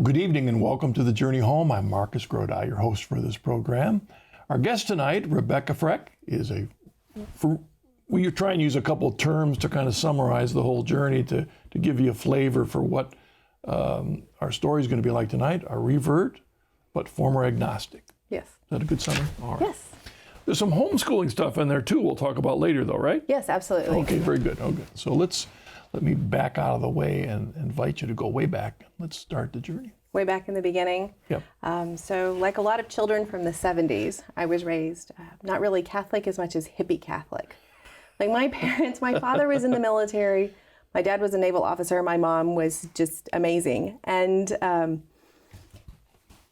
Good evening and welcome to The Journey Home. I'm Marcus Grodi, your host for this program. Our guest tonight, Rebecca Frech, we try and use a couple of terms to kind of summarize the whole journey to give you a flavor for what our story is going to be like tonight. A revert, but former agnostic. Yes. Is that a good summary? All right. Yes. There's some homeschooling stuff in there too we'll talk about later though, right? Yes, absolutely. Okay, very good. Okay. So let me back out of the way and invite you to go way back. Let's start the journey. Way back in the beginning. Yep. So like a lot of children from the 70s, I was raised not really Catholic as much as hippie Catholic. Like my parents, my father was in the military, my dad was a naval officer, my mom was just amazing. And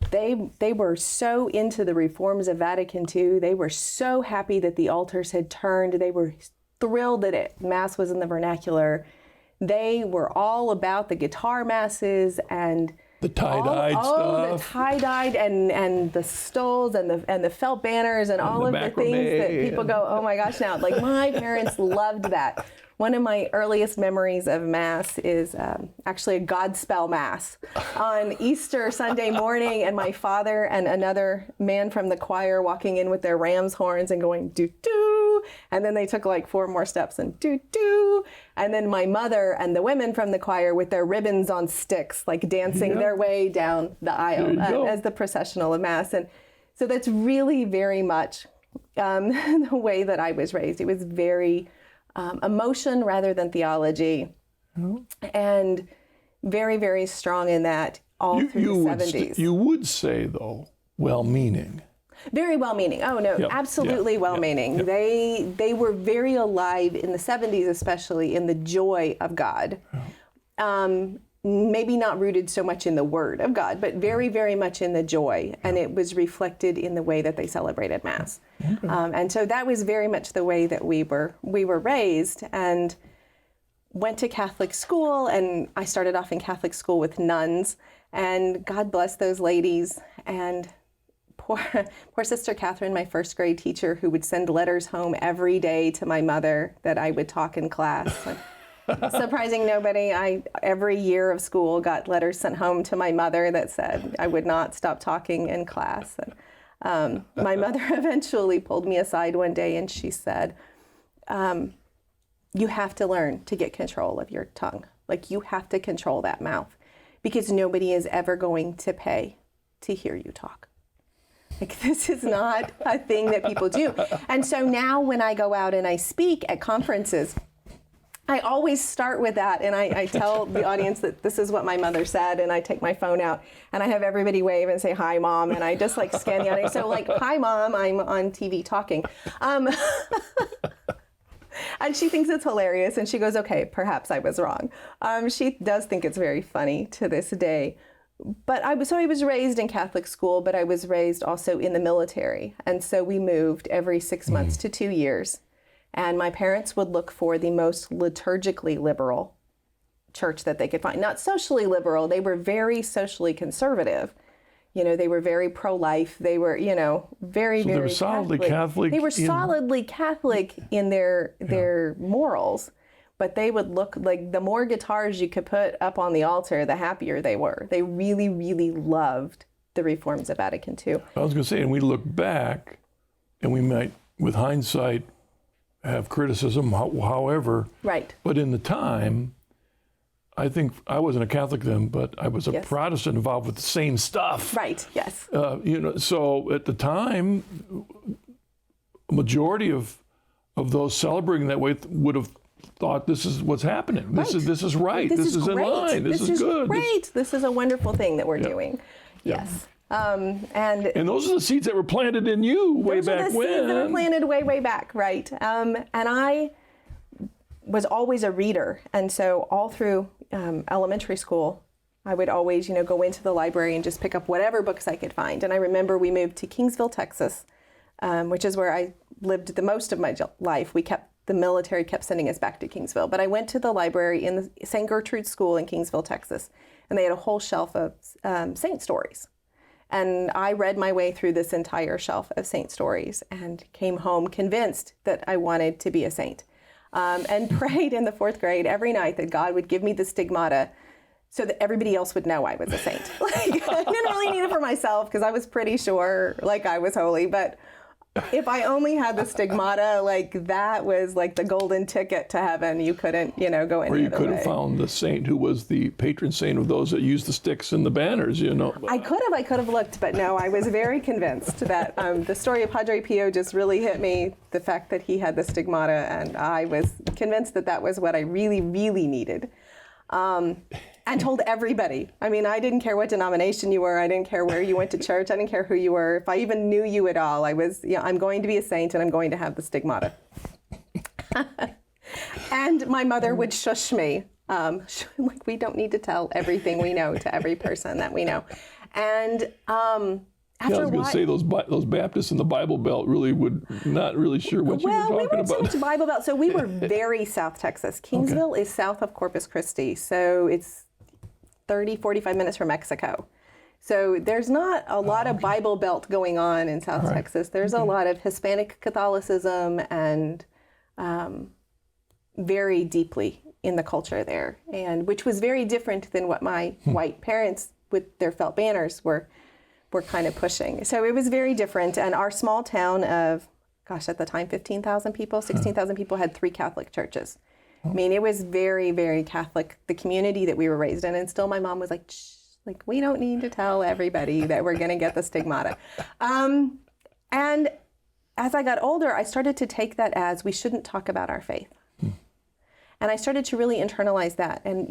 they were so into the reforms of Vatican II. They were so happy that the altars had turned. They were thrilled that Mass was in the vernacular. They were all about the guitar masses and the tie-dyed stuff. The tie-dyed and the stoles and the felt banners and all of the things that people go, oh my gosh, now. Like my parents loved that. One of my earliest memories of Mass is actually a Godspell Mass on Easter Sunday morning, and my father and another man from the choir walking in with their ram's horns and going doo-doo, and then they took like 4 more steps and doo-doo, and then my mother and the women from the choir with their ribbons on sticks, like dancing their way down the aisle as the processional of Mass. And so that's really very much the way that I was raised. It was very emotion rather than theology, and very, very strong in that all through the 70s. You would say, though, well-meaning. Very well-meaning. Oh, no, absolutely well-meaning. They were very alive in the 70s, especially in the joy of God. Maybe not rooted so much in the word of God, but very, very much in the joy. And it was reflected in the way that they celebrated Mass. Okay. And so that was very much the way that we were raised, and went to Catholic school. And I started off in Catholic school with nuns, and God bless those ladies. And poor Sister Catherine, my first grade teacher, who would send letters home every day to my mother that I would talk in class. Surprising nobody, every year of school got letters sent home to my mother that said I would not stop talking in class. And, my mother eventually pulled me aside one day and she said, you have to learn to get control of your tongue. Like you have to control that mouth, because nobody is ever going to pay to hear you talk. Like this is not a thing that people do. And so now when I go out and I speak at conferences, I always start with that, and I tell the audience that this is what my mother said, and I take my phone out, and I have everybody wave and say, hi, Mom, and I just like scan the audience. So like, hi, Mom, I'm on TV talking. And she thinks it's hilarious, and she goes, okay, perhaps I was wrong. She does think it's very funny to this day. But I was raised in Catholic school, but I was raised also in the military, and so we moved every 6 months to 2 years. And my parents would look for the most liturgically liberal church that they could find. Not socially liberal. They were very socially conservative. You know, they were very pro-life. They were, very, so very they were solidly Catholic. They were solidly Catholic in their morals. But they would look like the more guitars you could put up on the altar, the happier they were. They really, really loved the reforms of Vatican II. I was going to say, and we look back, and we might, with hindsight, have criticism, however. Right. But in the time, I think I wasn't a Catholic then, but I was a Protestant involved with the same stuff. Right, yes. So at the time, a majority of those celebrating that way would have thought this is what's happening. This is right. This is in line. This is good. Great. This is a wonderful thing that we're doing. Yes. And those are the seeds that were planted in you way back when. Those are the seeds that were planted way back, right. And I was always a reader. And so all through elementary school, I would always, go into the library and just pick up whatever books I could find. And I remember we moved to Kingsville, Texas, which is where I lived the most of my life. The military kept sending us back to Kingsville. But I went to the library in the St. Gertrude School in Kingsville, Texas, and they had a whole shelf of saint stories. And I read my way through this entire shelf of saint stories and came home convinced that I wanted to be a saint, and prayed in the 4th grade every night that God would give me the stigmata so that everybody else would know I was a saint. Like, I didn't really need it for myself because I was pretty sure like I was holy, but if I only had the stigmata, like that was like the golden ticket to heaven. You couldn't, go any other way. Or you could have found the saint who was the patron saint of those that used the sticks and the banners, I could have looked, but no, I was very convinced that the story of Padre Pio just really hit me, the fact that he had the stigmata, and I was convinced that that was what I really, really needed. And told everybody. I mean, I didn't care what denomination you were. I didn't care where you went to church. I didn't care who you were. If I even knew you at all, I was, I'm going to be a saint and I'm going to have the stigmata. And my mother would shush me. Like, we don't need to tell everything we know to every person that we know. And after I was going to say those Baptists in the Bible Belt really would not really sure what you were talking about. Well, we weren't so much Bible Belt. So we were very South Texas. Kingsville is south of Corpus Christi. So it's 30, 45 minutes from Mexico. So there's not a lot of Bible Belt going on in South Texas. There's a lot of Hispanic Catholicism and very deeply in the culture there, and which was very different than what my white parents with their felt banners were kind of pushing. So it was very different. And our small town of, at the time, 15,000 people, 16,000 people had 3 Catholic churches. I mean, it was very, very Catholic, the community that we were raised in. And still my mom was like, shh, like, we don't need to tell everybody that we're going to get the stigmata. And as I got older, I started to take that as we shouldn't talk about our faith. And I started to really internalize that. And,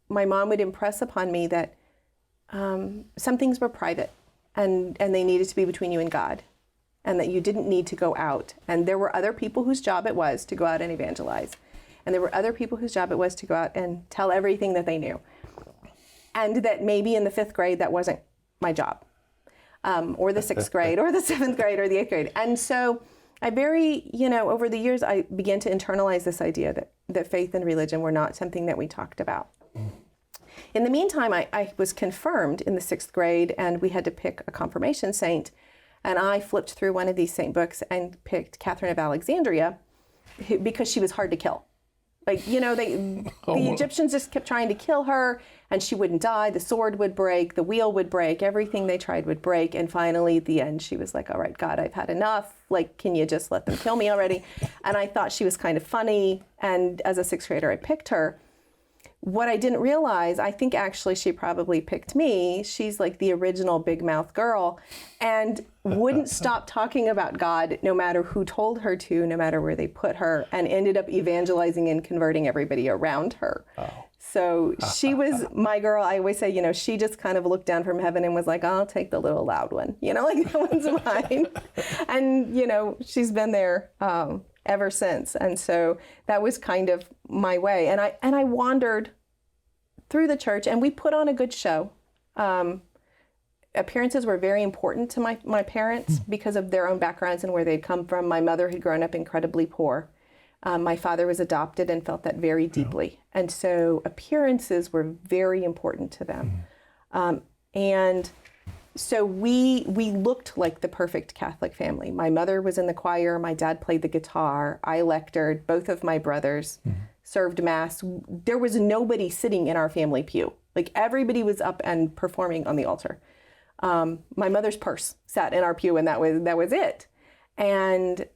my mom would impress upon me that some things were private and they needed to be between you and God, and that you didn't need to go out. And there were other people whose job it was to go out and evangelize. And there were other people whose job it was to go out and tell everything that they knew. And that maybe in the 5th grade, that wasn't my job, or the 6th grade, or the 7th grade, or the 8th grade. And so I over the years, I began to internalize this idea that faith and religion were not something that we talked about. In the meantime, I was confirmed in the 6th grade, and we had to pick a confirmation saint. And I flipped through one of these saint books and picked Catherine of Alexandria because she was hard to kill. Like, the Egyptians just kept trying to kill her, and she wouldn't die. The sword would break, the wheel would break, everything they tried would break. And finally, at the end, she was like, all right, God, I've had enough. Like, can you just let them kill me already? And I thought she was kind of funny. And as a 6th grader, I picked her. What I didn't realize, I think actually she probably picked me. She's like the original big mouth girl and wouldn't stop talking about God no matter who told her to, no matter where they put her, and ended up evangelizing and converting everybody around her. Oh. So she was my girl. I always say, she just kind of looked down from heaven and was like, I'll take the little loud one, like that one's mine. And, she's been there ever since. And so that was kind of my way. And I wandered through the church, and we put on a good show. Appearances were very important to my parents because of their own backgrounds and where they'd come from. My mother had grown up incredibly poor. My father was adopted and felt that very deeply. And so appearances were very important to them. And so we looked like the perfect Catholic family. My mother was in the choir. My dad played the guitar. I lectured. Both of my brothers served Mass. There was nobody sitting in our family pew. Like, everybody was up and performing on the altar. My mother's purse sat in our pew, and that was it. And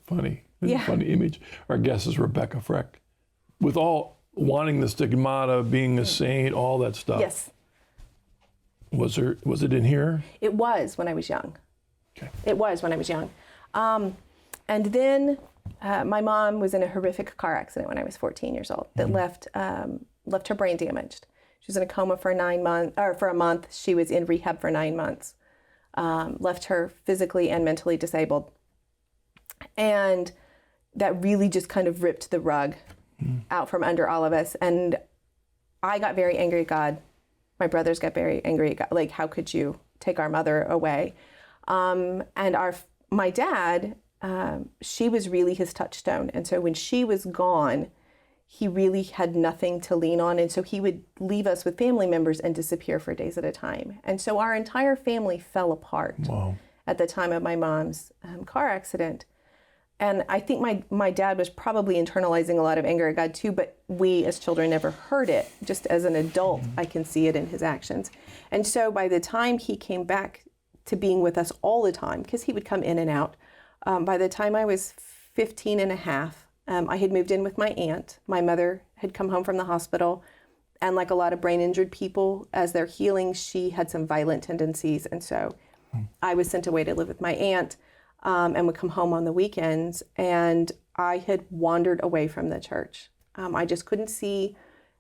funny image. Our guest is Rebecca Frech. With all wanting the stigmata, being a saint, all that stuff. Yes. Was it in here? It was when I was young. Okay. It was when I was young. And then my mom was in a horrific car accident when I was 14 years old that left her brain damaged. She was in a coma for a month. She was in rehab for 9 months. Left her physically and mentally disabled. And that really just kind of ripped the rug out from under all of us. And I got very angry at God. My brothers got very angry at God. Like, how could you take our mother away? And my dad, she was really his touchstone. And so when she was gone, he really had nothing to lean on. And so he would leave us with family members and disappear for days at a time. And so our entire family fell apart at the time of my mom's car accident. And I think my dad was probably internalizing a lot of anger at God too, but we as children never heard it. Just as an adult, I can see it in his actions. And so by the time he came back to being with us all the time, because he would come in and out, by the time I was 15 and a half, I had moved in with my aunt. My mother had come home from the hospital, and like a lot of brain injured people, as they're healing, she had some violent tendencies. And so I was sent away to live with my aunt, and would come home on the weekends. And I had wandered away from the church. I just couldn't see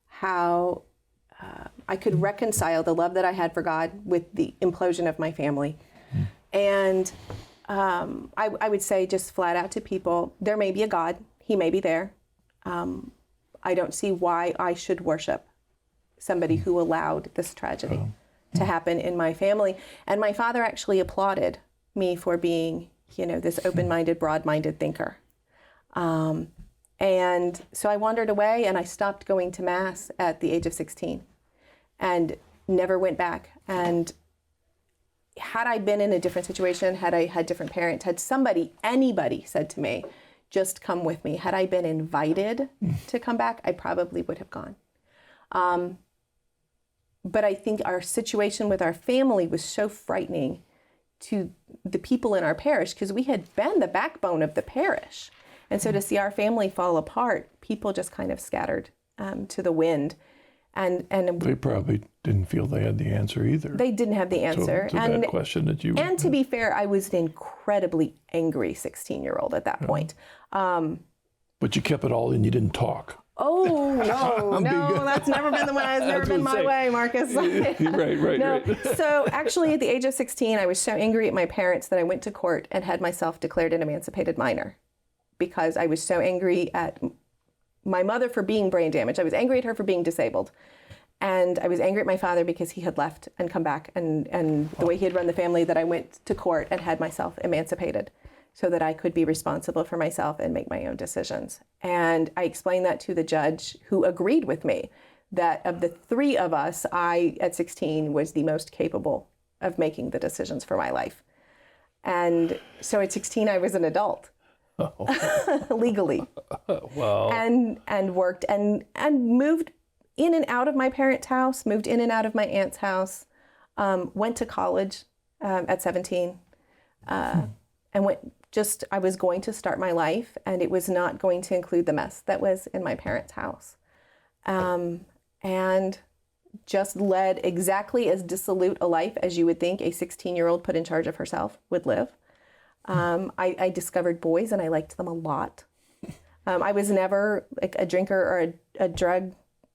how I could reconcile the love that I had for God with the implosion of my family. And I would say just flat out to people, there may be a God. He may be there. I don't see why I should worship somebody who allowed this tragedy to happen in my family. And my father actually applauded me for being, this open-minded, broad-minded thinker. And so I wandered away, and I stopped going to Mass at the age of 16 and never went back. And had I been in a different situation, had I had different parents, had anybody said to me, just come with me, had I been invited to come back, I probably would have gone. But I think our situation with our family was so frightening to the people in our parish, because we had been the backbone of the parish. And so to see our family fall apart, people just kind of scattered to the wind. And they probably didn't feel they had the answer either. They didn't have the answer. To that question that you... And to be fair, I was an incredibly angry 16-year-old at that point. But you kept it all in, you didn't talk. Oh, no, that's never been the way. It's never been my way, Marcus. Right. So actually, at the age of 16, I was so angry at my parents that I went to court and had myself declared an emancipated minor, because I was so angry at my mother for being brain damaged. I was angry at her for being disabled. And I was angry at my father because he had left and come back, and the way he had run the family, that I went to court and had myself emancipated so that I could be responsible for myself and make my own decisions. And I explained that to the judge, who agreed with me that of the three of us, I, at 16, was the most capable of making the decisions for my life. And so at 16, I was an adult. Legally. Wow. And worked and moved in and out of my parents' house, moved in and out of my aunt's house, went to college at 17, and I was going to start my life, and it was not going to include the mess that was in my parents' house. And just led exactly as dissolute a life as you would think a 16-year-old put in charge of herself would live. I discovered boys, and I liked them a lot. I was never like a drinker or a drug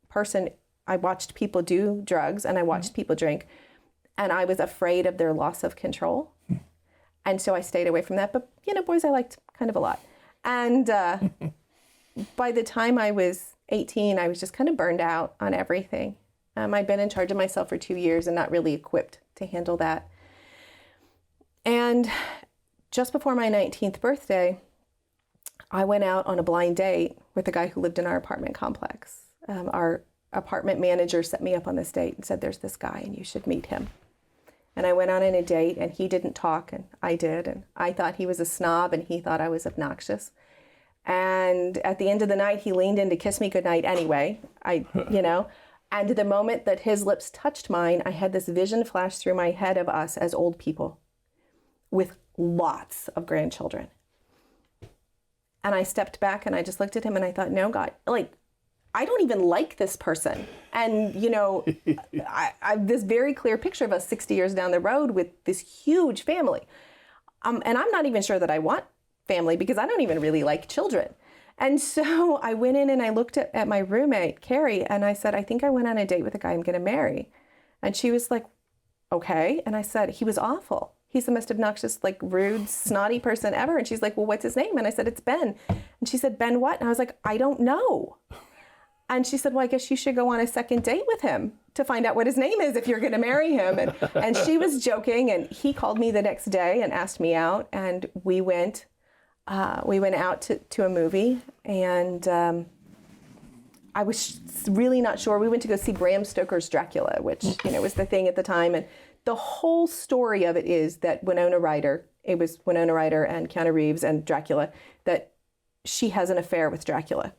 person. I watched people do drugs, and I watched people drink, and I was afraid of their loss of control. And so I stayed away from that. But, boys I liked kind of a lot. And by the time I was 18, I was just kind of burned out on everything. I'd been in charge of myself for 2 years and not really equipped to handle that. And just before my 19th birthday, I went out on a blind date with a guy who lived in our apartment complex. Our apartment manager set me up on this date and said, there's this guy and you should meet him. And I went on a date, and he didn't talk, and I did. And I thought he was a snob, and he thought I was obnoxious. And at the end of the night, he leaned in to kiss me goodnight anyway. And the moment that his lips touched mine, I had this vision flash through my head of us as old people with lots of grandchildren. And I stepped back, and I just looked at him, and I thought, no, God, I don't even like this person. And, I have this very clear picture of us 60 years down the road with this huge family. And I'm not even sure that I want family, because I don't even really like children. And so I went in and I looked at my roommate, Carrie, and I said, I think I went on a date with a guy I'm going to marry. And she was like, okay. And I said, he was awful. He's the most obnoxious, rude, snotty person ever. And she's like, well, what's his name? And I said, it's Ben. And she said, Ben what? And I was like, I don't know. And she said, well, I guess you should go on a second date with him to find out what his name is if you're going to marry him. And she was joking, and he called me the next day and asked me out, and we went out to a movie, and I was really not sure. We went to go see Bram Stoker's Dracula, which was the thing at the time. And the whole story of it is that Winona Ryder it was Winona Ryder and Keanu Reeves and Dracula, that she has an affair with Dracula.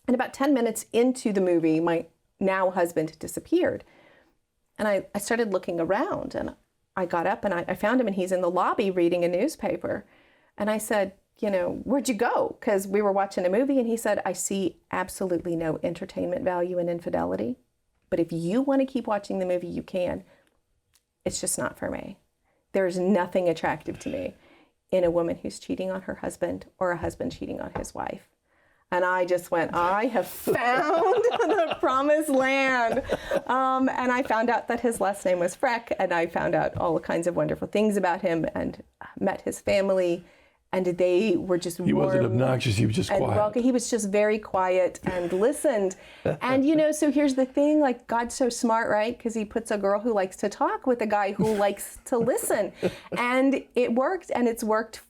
And about 10 minutes into the movie, my now husband disappeared. And I started looking around, and I got up and I found him, and he's in the lobby reading a newspaper. And I said, where'd you go? Because we were watching a movie. And he said, I see absolutely no entertainment value in infidelity. But if you want to keep watching the movie, you can. It's just not for me. There's nothing attractive to me in a woman who's cheating on her husband or a husband cheating on his wife. And I just went, I have found the promised land. And I found out that his last name was Frech, and I found out all kinds of wonderful things about him and met his family. And they were just warm. He wasn't obnoxious, he was just quiet. He was just very quiet and listened. And, so here's the thing, like, God's so smart, right? Because he puts a girl who likes to talk with a guy who likes to listen. And it worked, and it's worked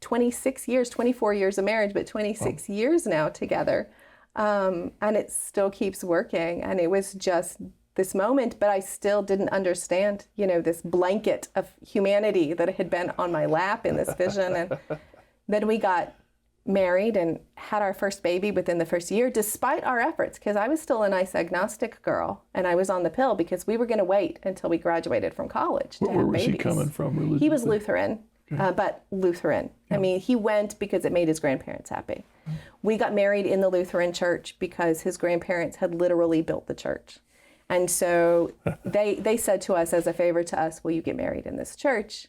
26 years, 24 years of marriage, but 26 years now together. And it still keeps working. And it was just this moment, but I still didn't understand, this blanket of humanity that had been on my lap in this vision. And then we got married and had our first baby within the first year, despite our efforts, because I was still a nice agnostic girl, and I was on the pill because we were going to wait until we graduated from college to have babies. Where was he coming from religiously? He was Lutheran, but Lutheran. Yeah. I mean, he went because it made his grandparents happy. We got married in the Lutheran church because his grandparents had literally built the church. And so they said to us as a favor to us, will you get married in this church?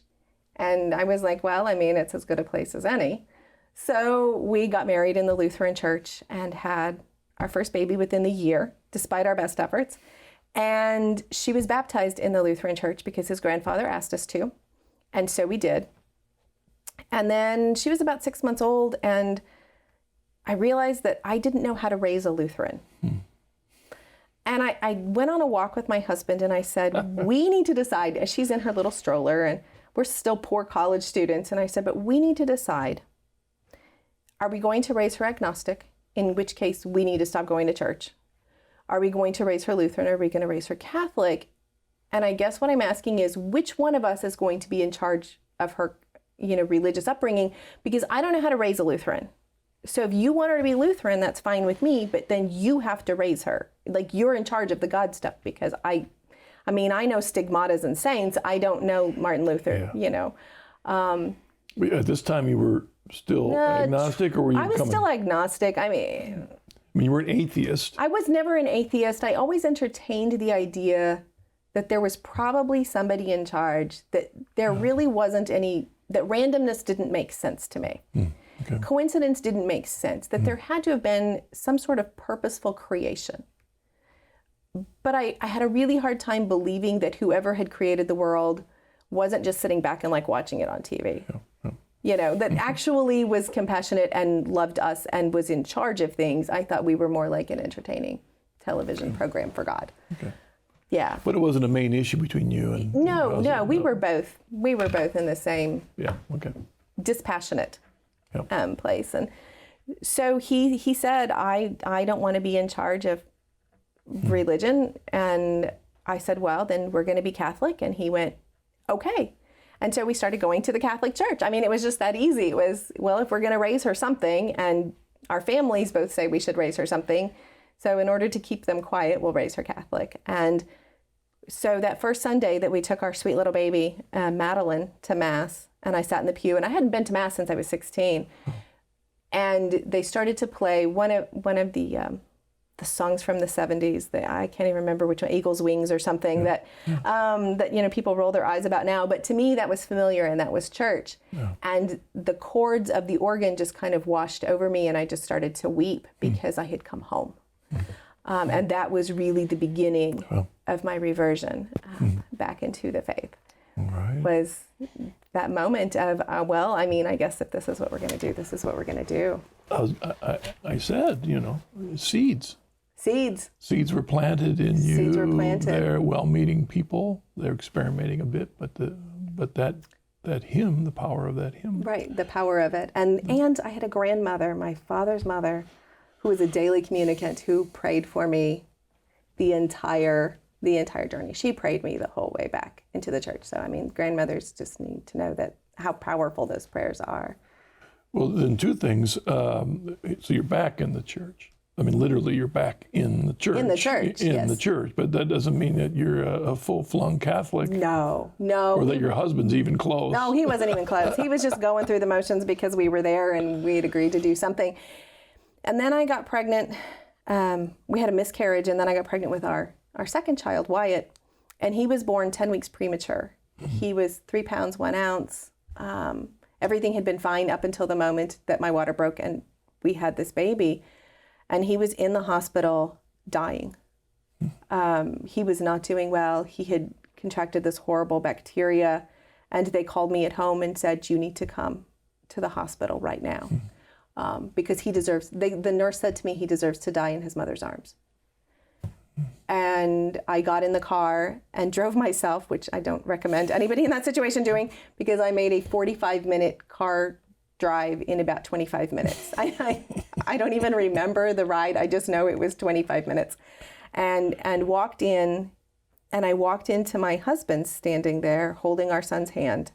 And I was like, well, I mean, it's as good a place as any. So we got married in the Lutheran church and had our first baby within the year, despite our best efforts. And she was baptized in the Lutheran church because his grandfather asked us to. And so we did. And then she was about 6 months old, and I realized that I didn't know how to raise a Lutheran. And I went on a walk with my husband, and I said, we need to decide, as she's in her little stroller, and we're still poor college students. And I said, but we need to decide, are we going to raise her agnostic, in which case we need to stop going to church? Are we going to raise her Lutheran, or are we going to raise her Catholic? And I guess what I'm asking is, which one of us is going to be in charge of her, religious upbringing? Because I don't know how to raise a Lutheran. So if you want her to be Lutheran, that's fine with me, but then you have to raise her. Like, you're in charge of the God stuff, because I know stigmatas and saints. I don't know Martin Luther, At this time you were still agnostic, or were you I was still agnostic. I mean, you were an atheist. I was never an atheist. I always entertained the idea that there was probably somebody in charge, that there really wasn't any, that randomness didn't make sense to me. Okay. Coincidence didn't make sense, that there had to have been some sort of purposeful creation. But I had a really hard time believing that whoever had created the world wasn't just sitting back and watching it on TV. That actually was compassionate and loved us and was in charge of things. I thought we were more like an entertaining television program for God. Okay. Yeah. But it wasn't a main issue between you and No, we were both in the same dispassionate place. And so he said, I don't want to be in charge of religion. And I said, well, then we're going to be Catholic. And he went, okay. And so we started going to the Catholic Church. I mean, it was just that easy. It was, well, if we're going to raise her something, and our families both say we should raise her something, so in order to keep them quiet, we'll raise her Catholic. And so that first Sunday that we took our sweet little baby, Madeline, to Mass, and I sat in the pew, and I hadn't been to Mass since I was 16. And they started to play one of the songs from the 70s that I can't even remember which one, Eagle's Wings or something, that people roll their eyes about now. But to me, that was familiar, and that was church. Yeah. And the chords of the organ just kind of washed over me, and I just started to weep because I had come home. And that was really the beginning of my reversion back into the faith. Right. Was that moment of, I guess if this is what we're going to do, this is what we're going to do. I said, seeds. Seeds were planted in you. Seeds were planted. They're well-meaning people. They're experimenting a bit, but that hymn, the power of that hymn. Right, the power of it. And I had a grandmother, my father's mother, who was a daily communicant, who prayed for me the entire the entire journey. She prayed me the whole way back into the church. So, I mean, grandmothers just need to know that how powerful those prayers are. Well, then two things. So you're back in the church. I mean, literally, you're back in the church. In the church, In yes. the church. But that doesn't mean that you're a full-flung Catholic. No. Or that your husband's even close. No, he wasn't even close. He was just going through the motions because we were there and we had agreed to do something. And then I got pregnant. We had a miscarriage, and then I got pregnant with our second child, Wyatt. And he was born 10 weeks premature. He was 3 pounds, 1 ounce. Everything had been fine up until the moment that my water broke and we had this baby. And he was in the hospital dying. He was not doing well. He had contracted this horrible bacteria. And they called me at home and said, you need to come to the hospital right now. Because he deserves, the nurse said to me, he deserves to die in his mother's arms. And I got in the car and drove myself, which I don't recommend anybody in that situation doing, because I made a 45-minute car drive in about 25 minutes. I don't even remember the ride. I just know it was 25 minutes. And walked in, and I walked into my husband standing there holding our son's hand,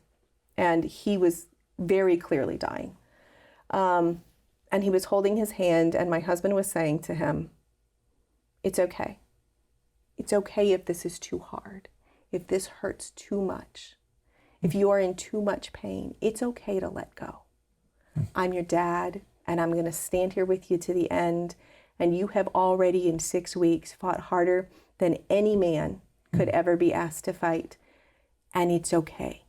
and he was very clearly dying. And he was holding his hand, and my husband was saying to him, it's okay. It's okay if this is too hard, if this hurts too much, if you are in too much pain, it's okay to let go. I'm your dad, and I'm going to stand here with you to the end, and you have already in 6 weeks fought harder than any man could ever be asked to fight, and it's okay.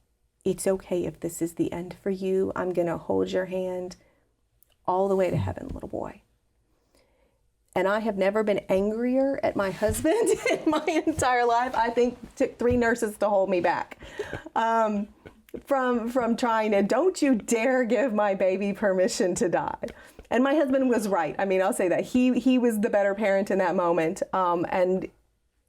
It's okay if this is the end for you. I'm going to hold your hand all the way to heaven, little boy. And I have never been angrier at my husband in my entire life. I think it took 3 nurses to hold me back from trying to, don't you dare give my baby permission to die. And my husband was right. I mean, I'll say that. He was the better parent in that moment. And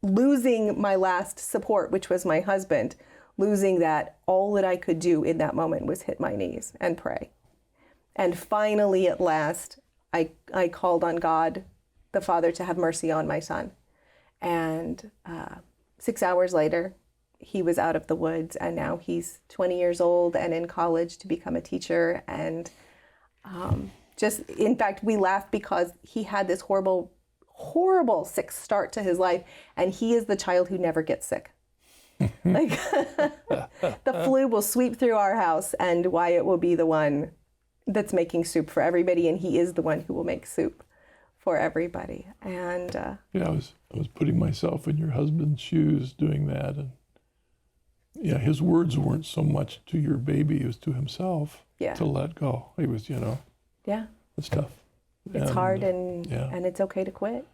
losing my last support, which was my husband, losing that, all that I could do in that moment was hit my knees and pray. And finally, at last, I called on God, the Father, to have mercy on my son. And 6 hours later, he was out of the woods, and now he's 20 years old and in college to become a teacher. And in fact, we laughed because he had this horrible, horrible sick start to his life, and he is the child who never gets sick. Like the flu will sweep through our house, and Wyatt will be the one that's making soup for everybody, and he is the one who will make soup for everybody. And yeah, I was putting myself in your husband's shoes doing that, and yeah, his words weren't so much to your baby as to himself. Yeah. To let go. He was, yeah, it's tough. It's hard, and it's okay to quit.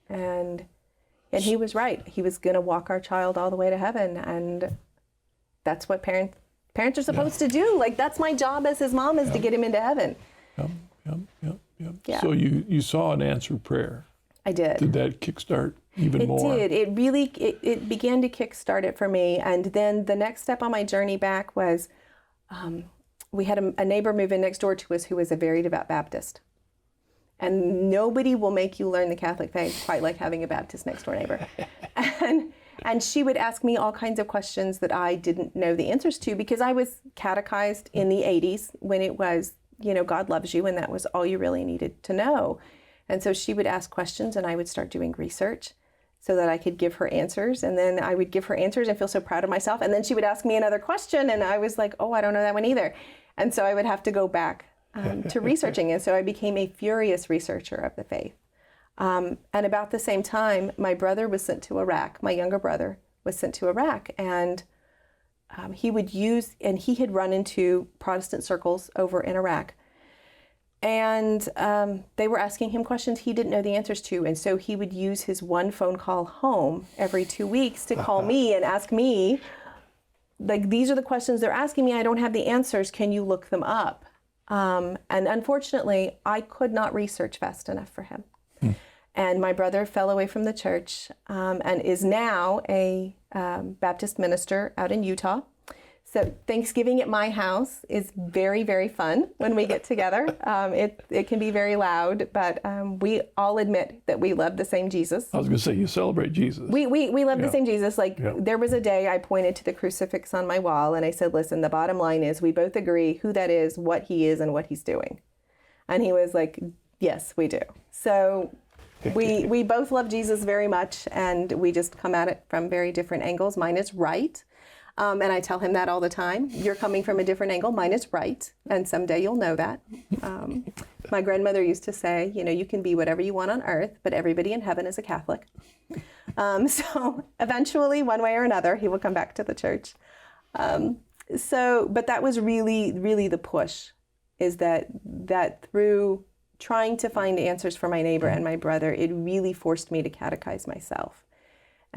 And he was right. He was going to walk our child all the way to heaven, and that's what parents are supposed to do. Like, that's my job as his mom, is to get him into heaven. Yeah. So you saw an answered prayer. I did. Did that kickstart even more? It did. It really began to kickstart it for me. And then the next step on my journey back was, we had a neighbor move in next door to us who was a very devout Baptist. And nobody will make you learn the Catholic faith quite like having a Baptist next door neighbor. And she would ask me all kinds of questions that I didn't know the answers to, because I was catechized in the 80s when it was, God loves you, and that was all you really needed to know. And so she would ask questions, and I would start doing research so that I could give her answers. And then I would give her answers and feel so proud of myself. And then she would ask me another question, and I was like, oh, I don't know that one either. And so I would have to go back to researching. And so I became a furious researcher of the faith. And about the same time, my brother was sent to Iraq. My younger brother was sent to Iraq. And he had run into Protestant circles over in Iraq. And they were asking him questions he didn't know the answers to. And so he would use his one phone call home every 2 weeks to call me and ask me, like, these are the questions they're asking me. I don't have the answers. Can you look them up? And unfortunately, I could not research fast enough for him. And my brother fell away from the church and is now a Baptist minister out in Utah. So Thanksgiving at my house is very, very fun when we get together. It can be very loud, but we all admit that we love the same Jesus. I was going to say, you celebrate Jesus. We love the same Jesus. Like there was a day I pointed to the crucifix on my wall and I said, listen, the bottom line is we both agree who that is, what he is, and what he's doing. And he was like, yes, we do. So we both love Jesus very much, and we just come at it from very different angles. Mine is right. And I tell him that all the time. You're coming from a different angle. Mine is right. And someday you'll know that. My grandmother used to say, you can be whatever you want on earth, but everybody in heaven is a Catholic. So eventually, one way or another, he will come back to the church. But that was really, really the push, is that through trying to find answers for my neighbor and my brother, it really forced me to catechize myself.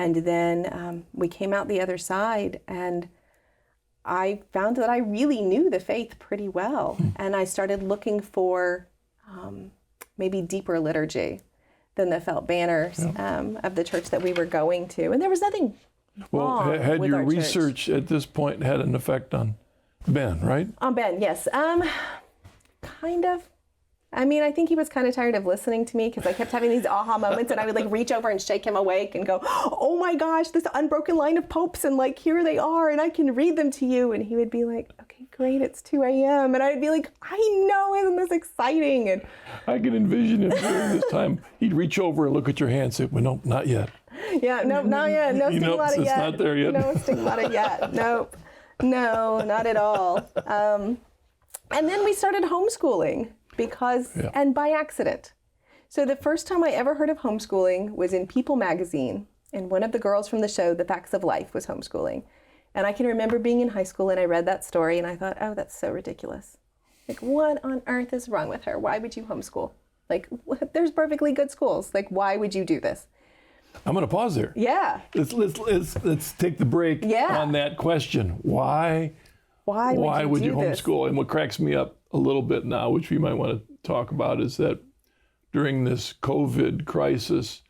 And then we came out the other side, and I found that I really knew the faith pretty well. And I started looking for maybe deeper liturgy than the felt banners of the church that we were going to. And there was nothing wrong with had your our research church. at this point had an effect on Ben, right? On Ben, yes. Kind of. I mean, I think he was kind of tired of listening to me because I kept having these aha moments, and I would like reach over and shake him awake and go, oh my gosh, this unbroken line of popes, and like, here they are, and I can read them to you. And he would be like, okay, great, it's 2 a.m. And I'd be like, I know, isn't this exciting? And I can envision him during this time. He'd reach over and look at your hand and say, well, no, not yet. Yeah, nope, not yet. No stigmata it's yet. It's not there yet. No stigmata yet. Nope. No, not at all. And then we started homeschooling. And by accident. So the first time I ever heard of homeschooling was in People magazine, and one of the girls from the show, The Facts of Life, was homeschooling. And I can remember being in high school and I read that story and I thought, oh, that's so ridiculous. Like, what on earth is wrong with her? Why would you homeschool? Like, there's perfectly good schools. Like, why would you do this? I'm going to pause there. Yeah. Let's take the break on that question. Why would you homeschool? And what cracks me up a little bit now, which we might want to talk about, is that during this COVID crisis,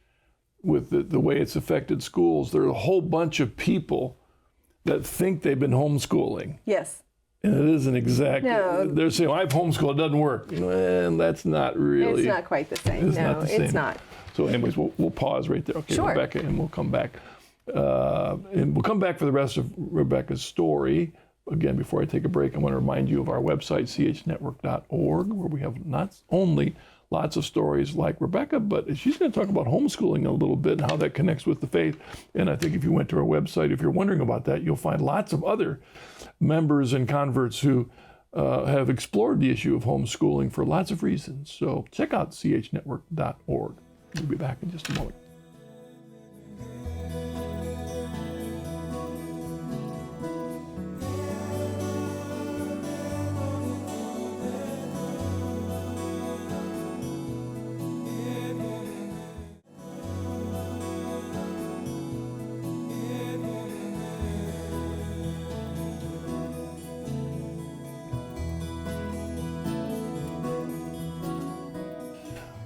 with the way it's affected schools, there are a whole bunch of people that think they've been homeschooling. Yes. And it isn't exactly. No. They're saying, well, I've homeschooled, it doesn't work. And that's not really. It's not quite the same. It's not. So anyways, we'll pause right there. Okay, sure. Rebecca, and we'll come back. And we'll come back for the rest of Rebecca's story. Again, before I take a break, I want to remind you of our website, chnetwork.org, where we have not only lots of stories like Rebecca, but she's going to talk about homeschooling a little bit and how that connects with the faith. And I think if you went to our website, if you're wondering about that, you'll find lots of other members and converts who have explored the issue of homeschooling for lots of reasons. So check out chnetwork.org. We'll be back in just a moment.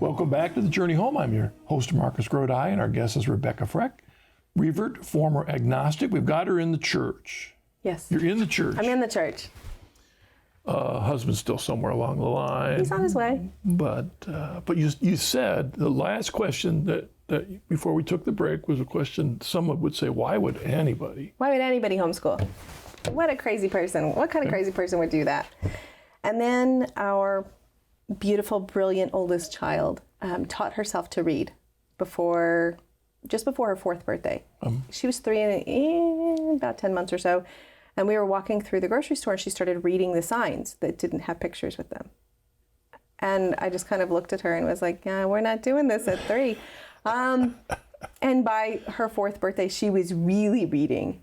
Welcome back to The Journey Home. I'm your host, Marcus Grodi, and our guest is Rebecca Frech, Revert, former agnostic. We've got her in the church. Yes. You're in the church. I'm in the church. Husband's still somewhere along the line. He's on his way. But you said the last question that before we took the break was a question someone would say, why would anybody homeschool? What a crazy person. What kind of crazy person would do that? And then our beautiful, brilliant oldest child taught herself to read just before her 4th birthday. She was 3 and about 10 months or so, and we were walking through the grocery store and she started reading the signs that didn't have pictures with them. And I just kind of looked at her and was like, we're not doing this at 3. And by her 4th birthday, she was really reading,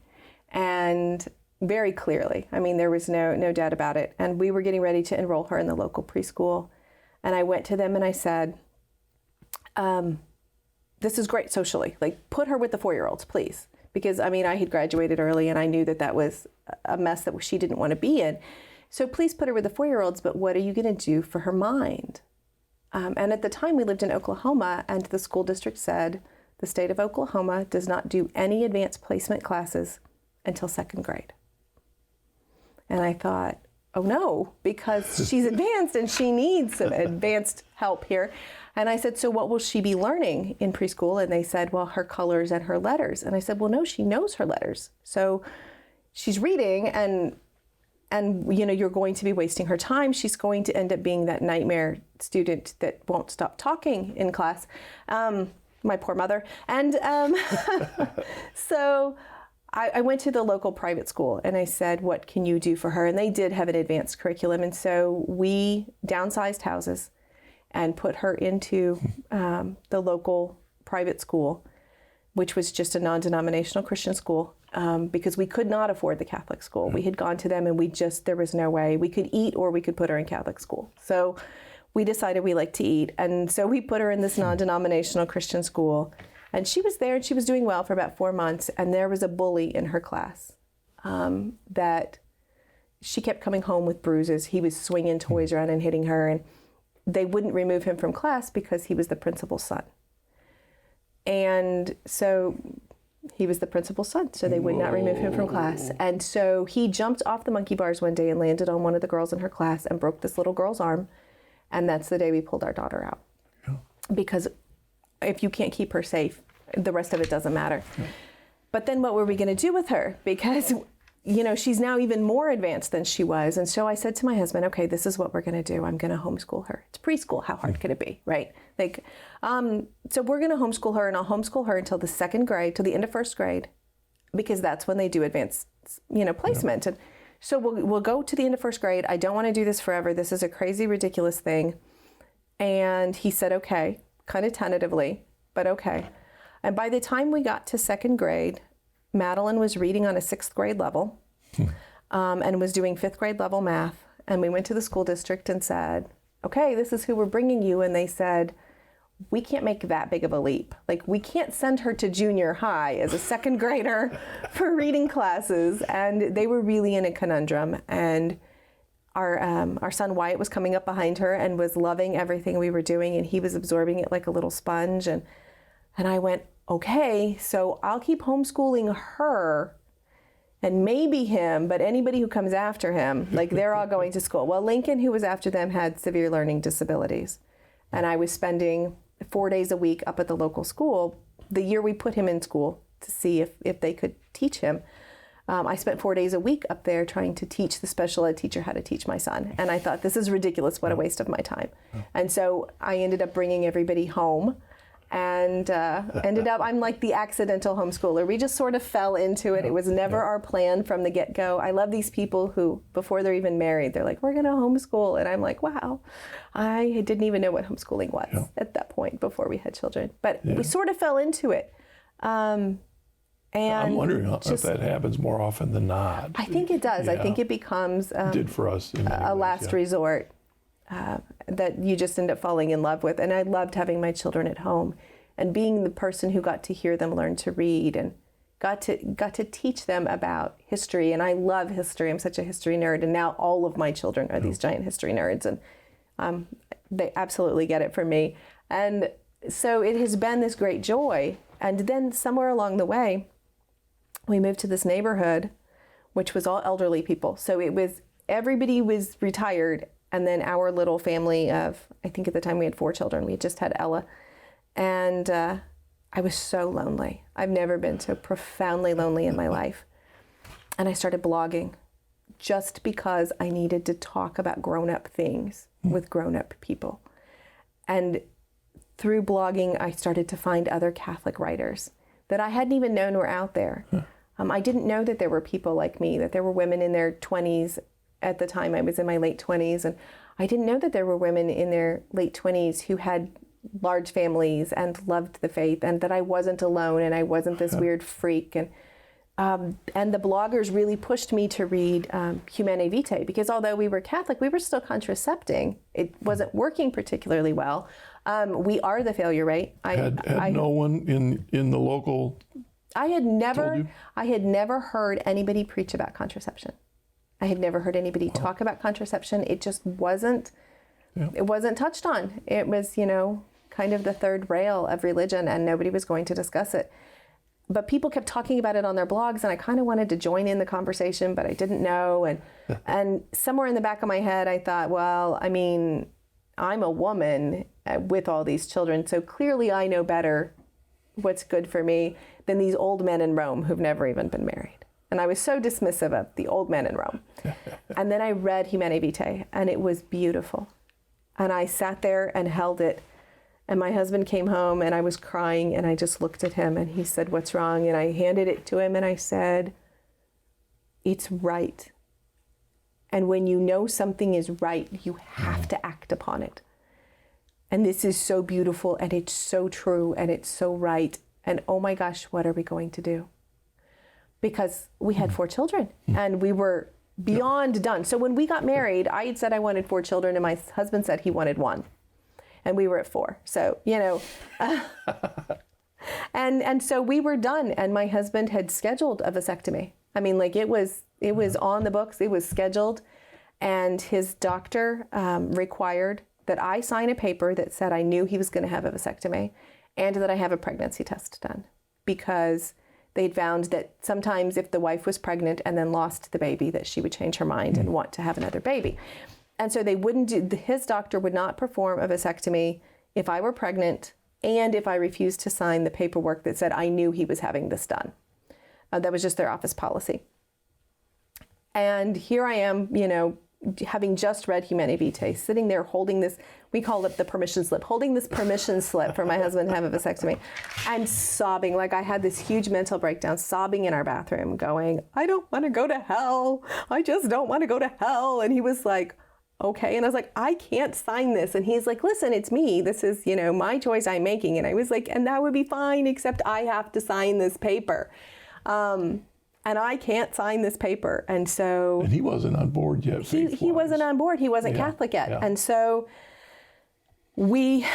and very clearly. I mean, there was no doubt about it. And we were getting ready to enroll her in the local preschool. And I went to them and I said, this is great socially. Like, put her with the 4-year-olds, please. Because, I mean, I had graduated early and I knew that was a mess that she didn't want to be in. So please put her with the 4-year-olds, but what are you going to do for her mind? And at the time we lived in Oklahoma, and the school district said the state of Oklahoma does not do any advanced placement classes until 2nd grade. And I thought, oh no, because she's advanced and she needs some advanced help here. And I said, so what will she be learning in preschool? And they said, well, her colors and her letters. And I said, well, no, she knows her letters. So she's reading and you're going to be wasting her time. She's going to end up being that nightmare student that won't stop talking in class. My poor mother. And so I went to the local private school and I said, what can you do for her? And they did have an advanced curriculum. And so we downsized houses and put her into the local private school, which was just a non-denominational Christian school, because we could not afford the Catholic school. We had gone to them and there was no way. We could eat or we could put her in Catholic school. So we decided we liked to eat. And so we put her in this non-denominational Christian school. And she was there and she was doing well for about 4 months. And there was a bully in her class that she kept coming home with bruises. He was swinging toys around and hitting her. And they wouldn't remove him from class because he was the principal's son. And so he was the principal's son, so they would not remove him from class. And so he jumped off the monkey bars one day and landed on one of the girls in her class and broke this little girl's arm. And that's the day we pulled our daughter out. Yeah. Because if you can't keep her safe, the rest of it doesn't matter. Yeah. But then what were we going to do with her? Because, she's now even more advanced than she was. And so I said to my husband, okay, this is what we're going to do. I'm going to homeschool her. It's preschool. How hard could it be, right? So we're going to homeschool her, and I'll homeschool her until the second grade, till the end of first grade, because that's when they do advanced, placement. Yeah. And so we'll go to the end of first grade. I don't want to do this forever. This is a crazy, ridiculous thing. And he said, okay, kind of tentatively, but okay. And by the time we got to second grade, Madeline was reading on a 6th grade level and was doing 5th grade level math. And we went to the school district and said, okay, this is who we're bringing you. And they said, we can't make that big of a leap. We can't send her to junior high as a 2nd grader for reading classes. And they were really in a conundrum. And our son Wyatt was coming up behind her and was loving everything we were doing. And he was absorbing it like a little sponge. And I went, okay, so I'll keep homeschooling her and maybe him, but anybody who comes after him, they're all going to school. Well, Lincoln, who was after them, had severe learning disabilities. And I was spending 4 days a week up at the local school the year we put him in school to see if they could teach him. I spent 4 days a week up there trying to teach the special ed teacher how to teach my son. And I thought, this is ridiculous. What a waste of my time. And so I ended up bringing everybody home. And ended up, I'm like the accidental homeschooler. We just sort of fell into it. It was never our plan from the get-go. I love these people who, before they're even married, they're like, we're going to homeschool. And I'm like, wow, I didn't even know what homeschooling was at that point before we had children. But we sort of fell into it. And I'm wondering if that happens more often than not. I think it does. I think it becomes did for us a last resort. That you just end up falling in love with. And I loved having my children at home and being the person who got to hear them learn to read and got to teach them about history. And I love history. I'm such a history nerd. And now all of my children are these giant history nerds. And they absolutely get it from me. And so it has been this great joy. And then somewhere along the way, we moved to this neighborhood, which was all elderly people. So everybody was retired. And then our little family of, I think at the time we had 4 children. We had just had Ella. And I was so lonely. I've never been so profoundly lonely in my life. And I started blogging just because I needed to talk about grown-up things with grown-up people. And through blogging, I started to find other Catholic writers that I hadn't even known were out there. I didn't know that there were people like me, that there were women in their 20s. At the time, I was in my late 20s, and I didn't know that there were women in their late 20s who had large families and loved the faith, and that I wasn't alone, and I wasn't this weird freak. And the bloggers really pushed me to read Humanae Vitae, because although we were Catholic, we were still contracepting. It wasn't working particularly well. We are the failure rate. Had no one in the local. I had never heard anybody preach about contraception. I had never heard anybody talk about contraception. It just wasn't, it wasn't touched on. It was, kind of the third rail of religion, and nobody was going to discuss it. but people kept talking about it on their blogs, and I kind of wanted to join in the conversation, but I didn't know. And somewhere in the back of my head, I thought, well, I mean, I'm a woman with all these children, so clearly I know better what's good for me than these old men in Rome who've never even been married. And I was so dismissive of the old men in Rome. And then I read Humanae Vitae, and it was beautiful. And I sat there and held it. And my husband came home, and I was crying, and I just looked at him, and he said, "What's wrong?" And I handed it to him, and I said, "It's right. And when you know something is right, you have to act upon it. And this is so beautiful, and it's so true, and it's so right. And oh my gosh, what are we going to do?" Because we had 4 children, and we were beyond done. So when we got married, I had said I wanted 4 children, and my husband said he wanted 1. And we were at 4. So, and so we were done. And my husband had scheduled a vasectomy. I mean, like it was on the books, it was scheduled. And his doctor required that I sign a paper that said I knew he was going to have a vasectomy and that I have a pregnancy test done, because they'd found that sometimes if the wife was pregnant and then lost the baby, that she would change her mind and want to have another baby. And so they wouldn't his doctor would not perform a vasectomy if I were pregnant and if I refused to sign the paperwork that said I knew he was having this done. That was just their office policy. And here I am, having just read Humanae Vitae, sitting there holding this, we call it the permission slip, holding this permission slip for my husband to have a vasectomy, and sobbing. Like I had this huge mental breakdown, sobbing in our bathroom, going, "I don't want to go to hell. I just don't want to go to hell." And he was like, "Okay." And I was like, "I can't sign this." And he's like, "Listen, it's me. This is, my choice I'm making." And I was like, "And that would be fine, except I have to sign this paper. And I can't sign this paper." And so... And he wasn't on board yet. He wasn't on board. He wasn't Catholic yet. Yeah. And so we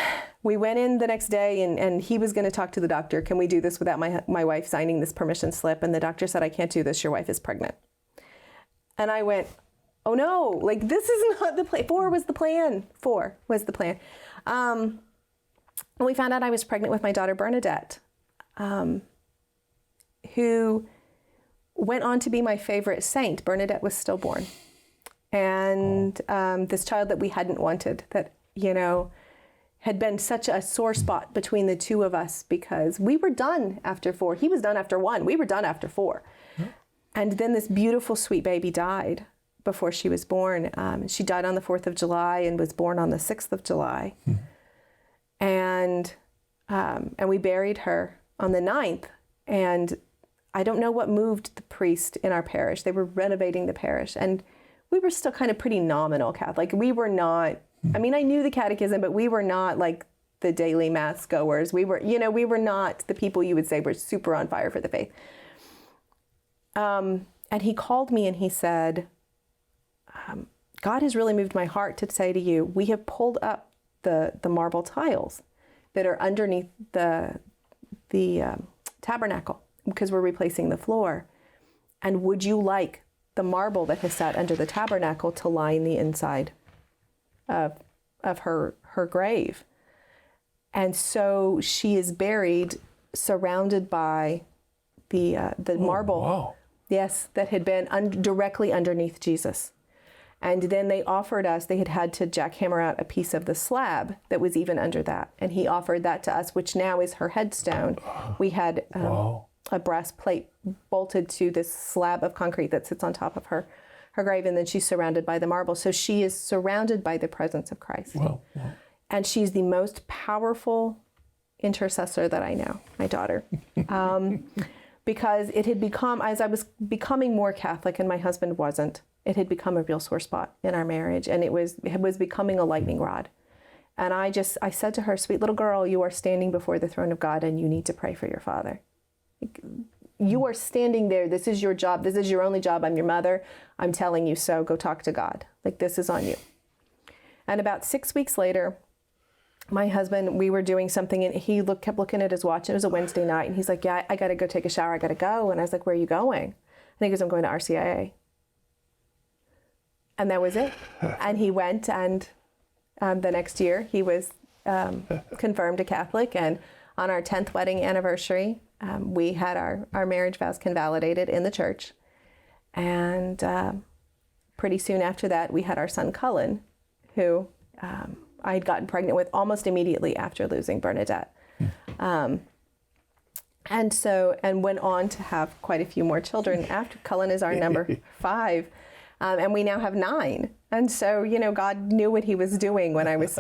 went in the next day, and he was going to talk to the doctor. "Can we do this without my wife signing this permission slip?" And the doctor said, "I can't do this. Your wife is pregnant." And I went, "Oh no, like this is not the plan." 4 was the plan. 4 was the plan. And we found out I was pregnant with my daughter Bernadette, who went on to be my favorite saint. Bernadette was stillborn. And this child that we hadn't wanted, that, had been such a sore spot between the two of us, because we were done after 4. He was done after 1. We were done after 4. Mm-hmm. And then this beautiful, sweet baby died before she was born. She died on the 4th of July and was born on the 6th of July. Mm-hmm. And we buried her on the 9th. And I don't know what moved the priest in our parish. They were renovating the parish, and we were still kind of pretty nominal Catholic. We were not, I mean, I knew the catechism, but we were not like the daily mass goers. We were, we were not the people you would say were super on fire for the faith. And he called me and he said, "God has really moved my heart to say to you, we have pulled up the marble tiles that are underneath the tabernacle, because we're replacing the floor. And would you like the marble that has sat under the tabernacle to line the inside of her grave?" And so she is buried surrounded by the marble. Wow. Yes, that had been directly underneath Jesus. And then they had to jackhammer out a piece of the slab that was even under that. And he offered that to us, which now is her headstone. We had a brass plate bolted to this slab of concrete that sits on top of her grave, and then she's surrounded by the marble. So she is surrounded by the presence of Christ. Wow. Wow. And she's the most powerful intercessor that I know, my daughter. Because it had become, as I was becoming more Catholic and my husband wasn't, it had become a real sore spot in our marriage, and it was becoming a lightning rod. And I said to her, "Sweet little girl, you are standing before the throne of God, and you need to pray for your father. You are standing there. This is your job. This is your only job. I'm your mother. I'm telling you so. Go talk to God. Like, this is on you." And about 6 weeks later, my husband, we were doing something, and he kept looking at his watch. It was a Wednesday night, and he's like, "Yeah, I got to go take a shower. I got to go." And I was like, "Where are you going?" And he goes, "I'm going to RCIA." And that was it. And he went, and the next year he was confirmed a Catholic. And on our 10th wedding anniversary, we had our marriage vows convalidated in the church. And pretty soon after that, we had our son Cullen, who I had gotten pregnant with almost immediately after losing Bernadette. And went on to have quite a few more children after. Cullen is our number 5. And we now have 9. And so, God knew what he was doing when I was,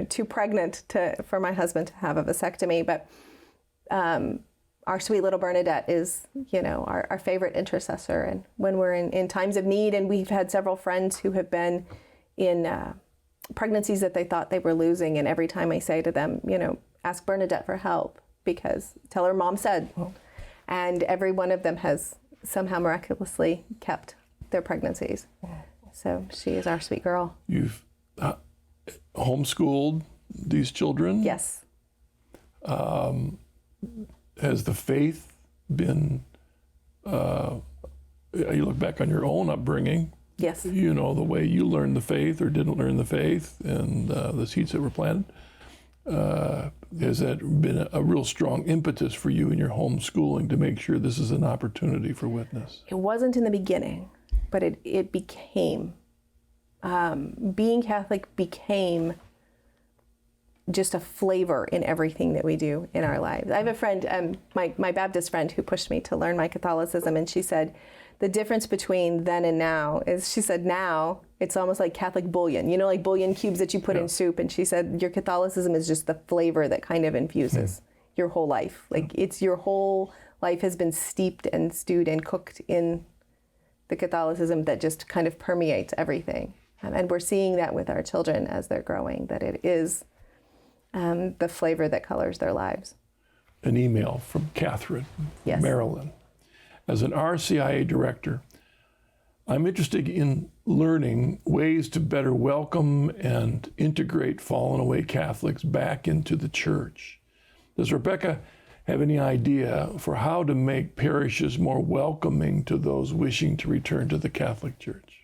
too pregnant for my husband to have a vasectomy. But our sweet little Bernadette is, our favorite intercessor. And when we're in times of need, and we've had several friends who have been in pregnancies that they thought they were losing. And every time I say to them, ask Bernadette for help, because tell her mom said. Oh. And every one of them has somehow miraculously kept their pregnancies. Wow. So she is our sweet girl. You've homeschooled these children? Yes. Has the faith been, you look back on your own upbringing. Yes. The way you learned the faith or didn't learn the faith, and the seeds that were planted. Has that been a real strong impetus for you in your homeschooling to make sure this is an opportunity for witness? It wasn't in the beginning, but it became. Being Catholic became just a flavor in everything that we do in our lives. I have a friend, my Baptist friend, who pushed me to learn my Catholicism, and she said, the difference between then and now is, she said, now it's almost like Catholic bouillon, like bouillon cubes that you put in soup. And she said, your Catholicism is just the flavor that kind of infuses your whole life. Like it's your whole life has been steeped and stewed and cooked in the Catholicism that just kind of permeates everything. And we're seeing that with our children as they're growing, that it is the flavor that colors their lives. An email from Catherine, yes. Maryland. As an RCIA director, I'm interested in learning ways to better welcome and integrate fallen away Catholics back into the church. Does Rebecca have any idea for how to make parishes more welcoming to those wishing to return to the Catholic Church?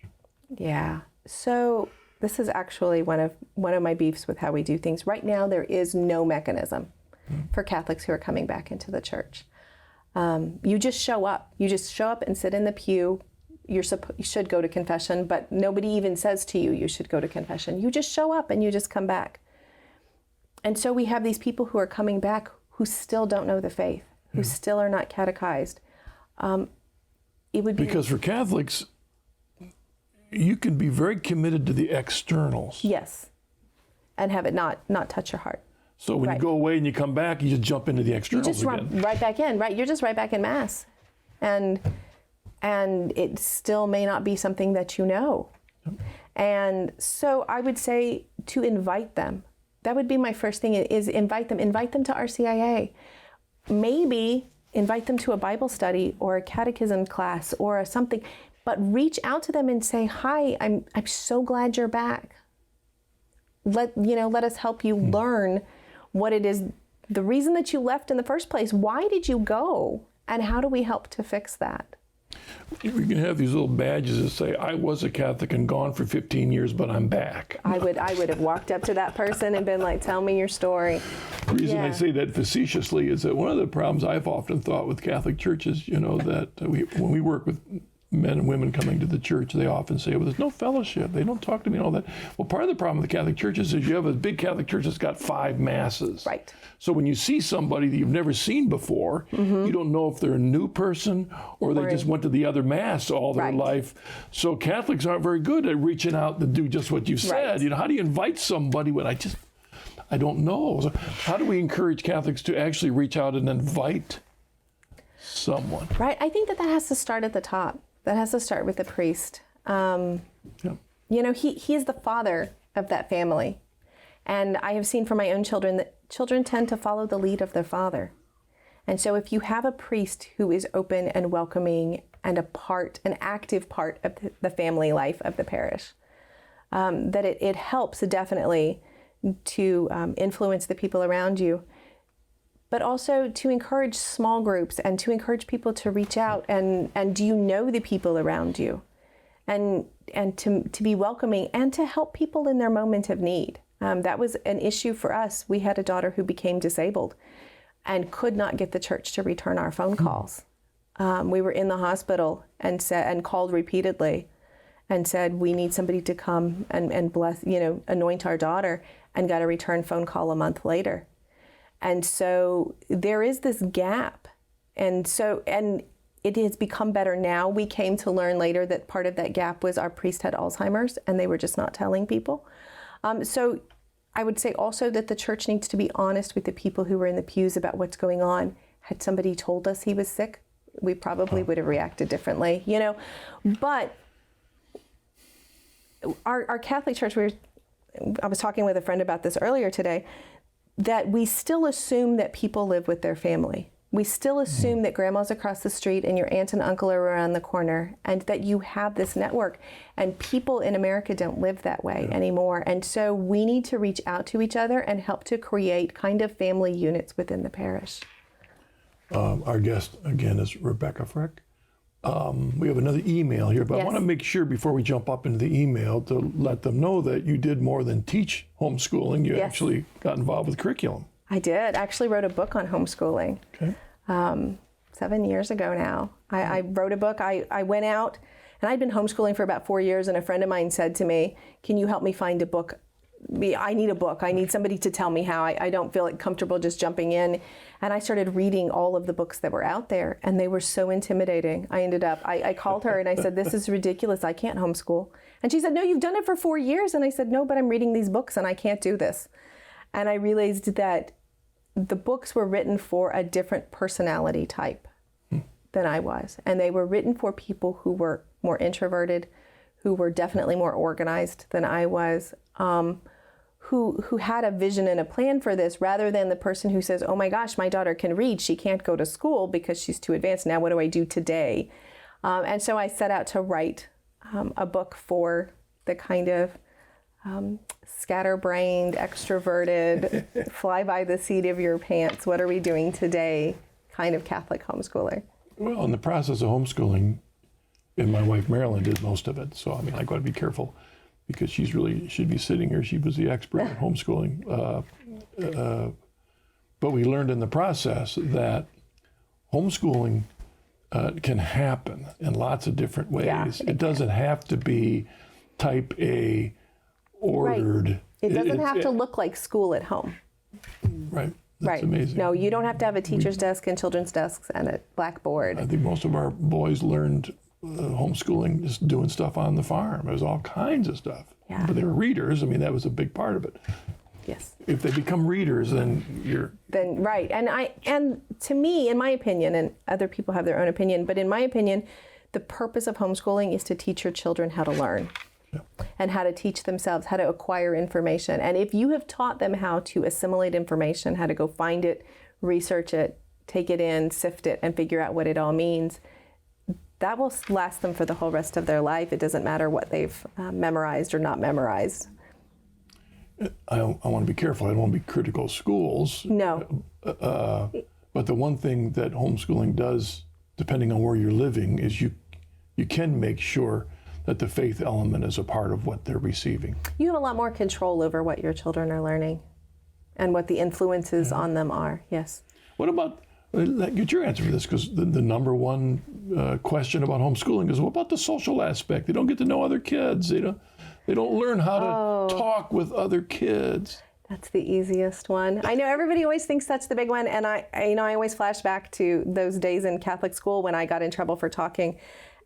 Yeah. So this is actually one of my beefs with how we do things. Right now, there is no mechanism for Catholics who are coming back into the church. You just show up. You just show up and sit in the pew. You should go to confession, but nobody even says to you, you should go to confession. You just show up and you just come back. And so we have these people who are coming back who still don't know the faith, who still are not catechized. It would be because for Catholics, you can be very committed to the externals. Yes, and have it not touch your heart. So when you go away and you come back, you just jump into the externals again. You just run right back in, right? You're just right back in Mass. And it still may not be something that you know. Yep. And so I would say to invite them. That would be my first thing, is invite them to RCIA. Maybe invite them to a Bible study or a catechism class or something, but reach out to them and say, hi, I'm so glad you're back. Let us help you learn what it is, the reason that you left in the first place. Why did you go? And how do we help to fix that? We can have these little badges that say, I was a Catholic and gone for 15 years, but I'm back. I would have walked up to that person and been like, tell me your story. The reason I say that facetiously is that one of the problems I've often thought with Catholic churches, that when we work with men and women coming to the church, they often say, well, there's no fellowship. They don't talk to me and all that. Well, part of the problem with the Catholic churches is you have a big Catholic church that's got 5 masses. Right. So when you see somebody that you've never seen before, you don't know if they're a new person or they just went to the other mass all their life. So Catholics aren't very good at reaching out to do just what you said. How do you invite somebody when I don't know. So how do we encourage Catholics to actually reach out and invite someone? Right. I think that has to start at the top. That has to start with the priest. He is the father of that family. And I have seen from my own children that children tend to follow the lead of their father. And so if you have a priest who is open and welcoming and an active part of the family life of the parish, that it helps definitely to influence the people around you, but also to encourage small groups and to encourage people to reach out and do you know the people around you, and to be welcoming and to help people in their moment of need. That was an issue for us. We had a daughter who became disabled and could not get the church to return our phone calls. We were in the hospital and called repeatedly and said, we need somebody to come and bless, anoint our daughter, and got a return phone call a month later. And so there is this gap. And it has become better now. We came to learn later that part of that gap was our priest had Alzheimer's and they were just not telling people. So I would say also that the church needs to be honest with the people who were in the pews about what's going on. Had somebody told us he was sick, we probably would have reacted differently, But our Catholic Church, I was talking with a friend about this earlier today, that we still assume that people live with their family. We still assume that grandma's across the street and your aunt and uncle are around the corner, and that you have this network. And people in America don't live that way anymore. And so we need to reach out to each other and help to create kind of family units within the parish. Our guest, again, is Rebecca Frech. We have another email here, but I want to make sure before we jump up into the email to let them know that you did more than teach homeschooling. You actually got involved with curriculum. I did. I actually wrote a book on homeschooling. Okay. 7 years ago now. I wrote a book. I went out, and I'd been homeschooling for about 4 years, and a friend of mine said to me, can you help me find a book? I need a book. I need somebody to tell me how. I don't feel comfortable just jumping in. And I started reading all of the books that were out there, and they were so intimidating. I called her and I said, this is ridiculous. I can't homeschool. And she said, no, you've done it for 4 years. And I said, no, but I'm reading these books and I can't do this. And I realized that the books were written for a different personality type than I was. And they were written for people who were more introverted, who were definitely more organized than I was, who had a vision and a plan for this, rather than the person who says, oh my gosh, my daughter can read, she can't go to school because she's too advanced. Now what do I do today? And so I set out to write a book for the kind of scatterbrained, extroverted, fly by the seat of your pants, what are we doing today kind of Catholic homeschooler. Well, in the process of homeschooling, and my wife Marilyn did most of it, so I got to be careful because she'd be sitting here. She was the expert at homeschooling. But we learned in the process that homeschooling can happen in lots of different ways. Yeah, it doesn't have to be type A, ordered. Right. It doesn't have to look like school at home. Right. That's amazing. No, you don't have to have a teacher's desk and children's desks and a blackboard. I think most of our boys learned homeschooling just doing stuff on the farm. It was all kinds of stuff. Yeah. But they were readers. That was a big part of it. Yes. If they become readers, then you're... Then, right. And to me, in my opinion, and other people have their own opinion, but in my opinion, the purpose of homeschooling is to teach your children how to learn. Yeah. And how to teach themselves, how to acquire information. And if you have taught them how to assimilate information, how to go find it, research it, take it in, sift it, and figure out what it all means, that will last them for the whole rest of their life. It doesn't matter what they've memorized or not memorized. I want to be careful. I don't want to be critical of schools. No. But the one thing that homeschooling does, depending on where you're living, is you can make sure that the faith element is a part of what they're receiving. You have a lot more control over what your children are learning and what the influences on them are, yes. What about, get your answer for this, because the number one question about homeschooling is, what about the social aspect? They don't get to know other kids. They don't learn how to talk with other kids. That's the easiest one. I know everybody always thinks that's the big one, and I always flash back to those days in Catholic school when I got in trouble for talking.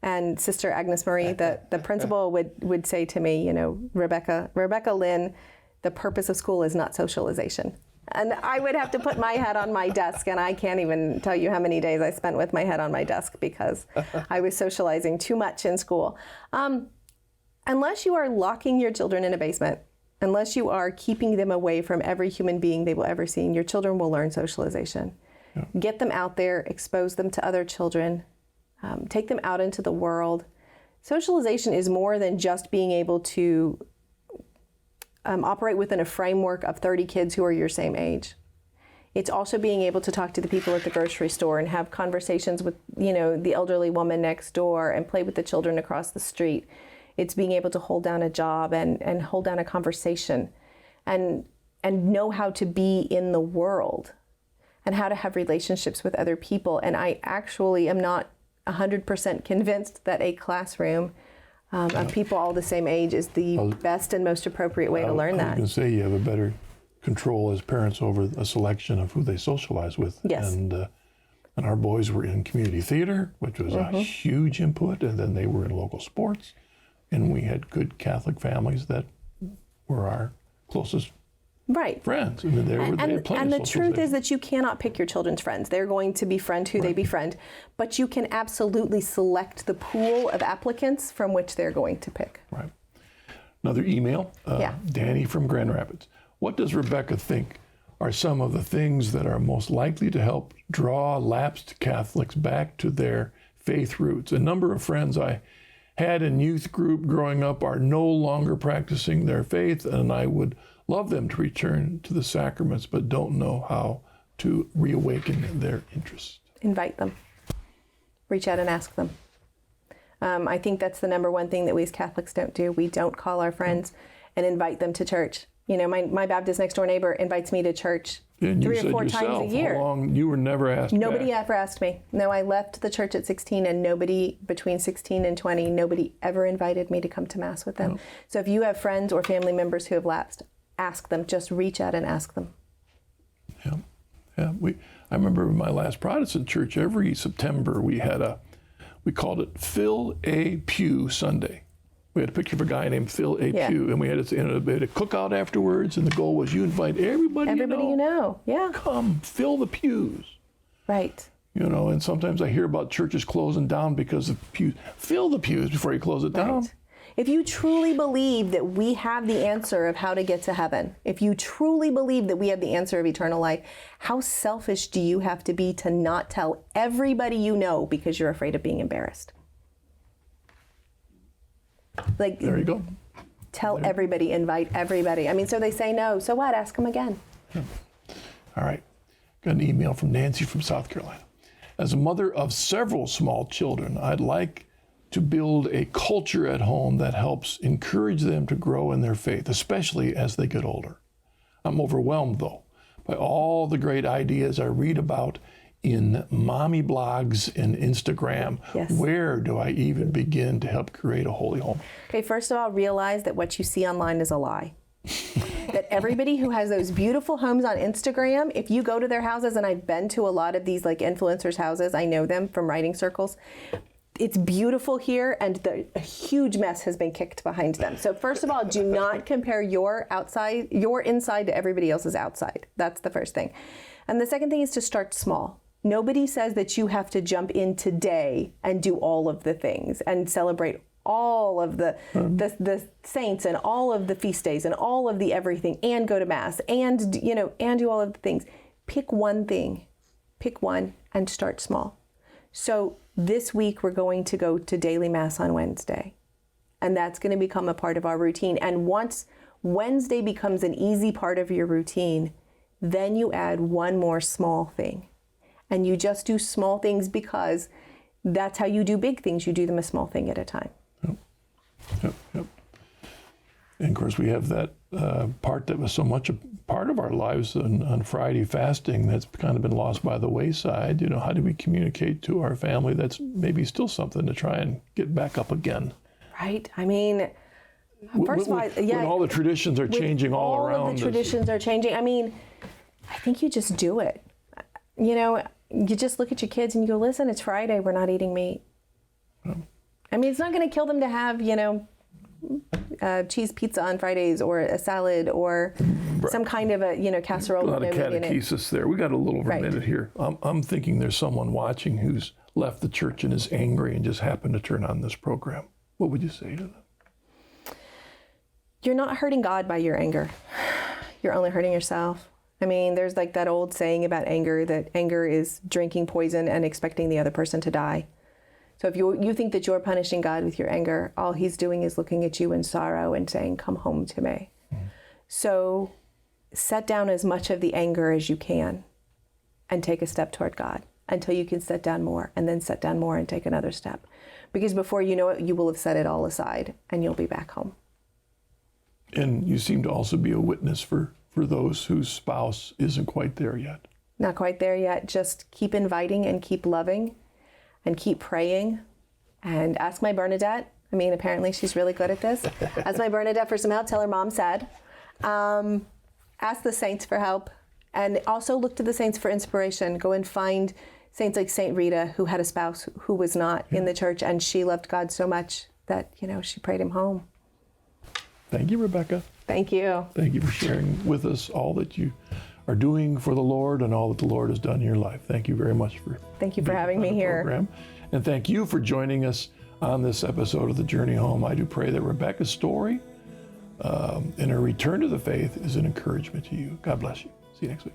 And Sister Agnes Marie, the principal, would say to me, Rebecca Lynn, the purpose of school is not socialization. And I would have to put my head on my desk, and I can't even tell you how many days I spent with my head on my desk because I was socializing too much in school. Unless you are locking your children in a basement, unless you are keeping them away from every human being they will ever see, your children will learn socialization. Yeah. Get them out there, expose them to other children. Take them out into the world. Socialization is more than just being able to operate within a framework of 30 kids who are your same age. It's also being able to talk to the people at the grocery store and have conversations with, the elderly woman next door and play with the children across the street. It's being able to hold down a job and hold down a conversation and know how to be in the world. and how to have relationships with other people. And I actually am not 100% convinced that a classroom of people all the same age is the best and most appropriate way to learn that. I was going to say you have a better control as parents over a selection of who they socialize with. Yes. And our boys were in community theater, which was a huge input, and then they were in local sports. And we had good Catholic families that were our closest friends. I mean, they had plenty and of the truth is that you cannot pick your children's friends. They're going to befriend who they befriend, but you can absolutely select the pool of applicants from which they're going to pick. Right. Another email, Danny from Grand Rapids. What does Rebecca think are some of the things that are most likely to help draw lapsed Catholics back to their faith roots? A number of friends I had in youth group growing up are no longer practicing their faith, and I would love them to return to the sacraments, but don't know how to reawaken their interest. Invite them. Reach out and ask them. I think that's the number one thing that we as Catholics don't do. We don't call our friends and invite them to church. You know, my Baptist next door neighbor invites me to church 3 or 4 times a year. How long, you were never asked Nobody back. ever asked me. No, I left the church at 16, and nobody between 16 and 20, nobody ever invited me to come to Mass with them. No. So if you have friends or family members who have lapsed, ask them. Just reach out and ask them. Yeah. I remember in my last Protestant church, every September we called it Fill a Pew Sunday. We had a picture of a guy named Phil A. Pew, and we had a cookout afterwards, and the goal was you invite everybody you know. Yeah. Come, fill the pews. Right. You know, and sometimes I hear about churches closing down because of pews. Fill the pews before you close it down. If you truly believe that we have the answer of how to get to heaven, if you truly believe that we have the answer of eternal life, how selfish do you have to be to not tell everybody you know because you're afraid of being embarrassed? Like, there you go. Tell everybody, invite everybody. I mean, so they say no. So what? Ask them again. All right. Got an email from Nancy from South Carolina. As a mother of several small children, I'd like to build a culture at home that helps encourage them to grow in their faith, especially as they get older. I'm overwhelmed, though, by all the great ideas I read about in mommy blogs and Instagram. Yes. Where do I even begin to help create a holy home? Okay, first of all, realize that what you see online is a lie. That everybody who has those beautiful homes on Instagram, if you go to their houses, and I've been to a lot of these like influencers' houses, I know them from writing circles, it's beautiful here, and a huge mess has been kicked behind them. So first of all, do not compare your inside to everybody else's outside. That's the first thing. And the second thing is to start small. Nobody says that you have to jump in today and do all of the things and celebrate all of the saints and all of the feast days and all of the everything and go to Mass and do all of the things. Pick one thing, pick one and start small. So this week we're going to go to daily Mass on Wednesday, and that's going to become a part of our routine. And once Wednesday becomes an easy part of your routine, then you add one more small thing. And you just do small things because that's how you do big things. You do them a small thing at a time. Yep. And of course, we have that part that was so much a part of our lives on Friday fasting that's kind of been lost by the wayside. You know, how do we communicate to our family that's maybe still something to try and get back up again? Right. I mean, first of all, when all the traditions are changing all around us. All of the traditions are changing. I mean, I think you just do it. You know, you just look at your kids and you go, listen, it's Friday, we're not eating meat. I mean, it's not going to kill them to have, cheese pizza on Fridays or a salad or some kind of a, casserole. A lot of catechesis there. We got a little over a minute here. I'm thinking there's someone watching who's left the church and is angry and just happened to turn on this program. What would you say to them? You're not hurting God by your anger. You're only hurting yourself. I mean, there's like that old saying about anger, that anger is drinking poison and expecting the other person to die. So if you think that you're punishing God with your anger, all he's doing is looking at you in sorrow and saying, come home to me. Mm-hmm. So set down as much of the anger as you can and take a step toward God until you can set down more, and then set down more and take another step. Because before you know it, you will have set it all aside and you'll be back home. And you seem to also be a witness for those whose spouse isn't quite there yet. Not quite there yet. Just keep inviting and keep loving and keep praying. And ask my Bernadette. I mean, apparently she's really good at this. Ask my Bernadette for some help. Tell her mom said. Ask the saints for help. And also look to the saints for inspiration. Go and find saints like Saint Rita, who had a spouse who was not in the church, and she loved God so much that, she prayed him home. Thank you, Rebecca. Thank you. Thank you for sharing with us all that you are doing for the Lord and all that the Lord has done in your life. Thank you very much for Thank you for having me here. Program. And thank you for joining us on this episode of The Journey Home. I do pray that Rebecca's story and her return to the faith is an encouragement to you. God bless you. See you next week.